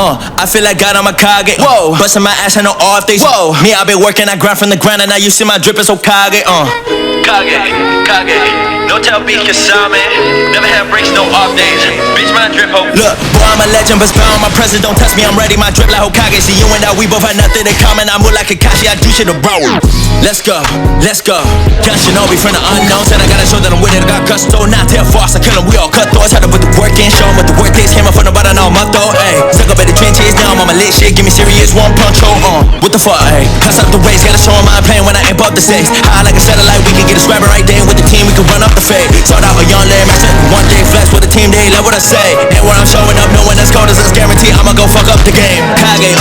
I feel like God, I'm a Kage. Whoa, busting my ass on no off days. Whoa, me, I've been working, I grind from the ground, and now you see my drip is so Kage. Kage, no tell me Kasame. Never have breaks, no off days. Bitch, my drip ho. Look, boy, I'm a legend, but bound my presence. Don't test me, I'm ready. My drip like Hokage. See you and I, we both had nothing in common. I move like Kakashi, I do shit to bro. Let's go. Got Shinobi from the unknown. Said I gotta show that I'm with it. I got gusto, not tell false. I kill them, we all cut throats. Had to put the work in, show them what the work is. Came up from the bottom, now I'm up though. Ayy, stuck up at the trenches, now I'm on my lit shit. Give me serious, one punch, what the fuck, ayy? Cuss up the race, gotta show them I'm playing when I amp up the stakes. High like a satellite, we can get a scrapping right there with the team, we can run up the fade. Sold out a young lame master, one day flex with the team, they love what I say. And when I'm showing up, no one that's cold as us guarantee I'ma go fuck up the game. Kage,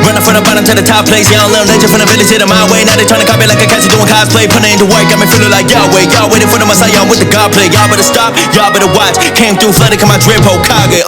running from the bottom to the top place. Young little legend from the village, hit my way. Now they tryna copy like a Cassie doing cosplay. Putting into work, got me feeling like Yahweh. Y'all waiting for the Messiah, I'm with the God play. Y'all better stop, y'all better watch. Came through flooded, cause my drip Hokage,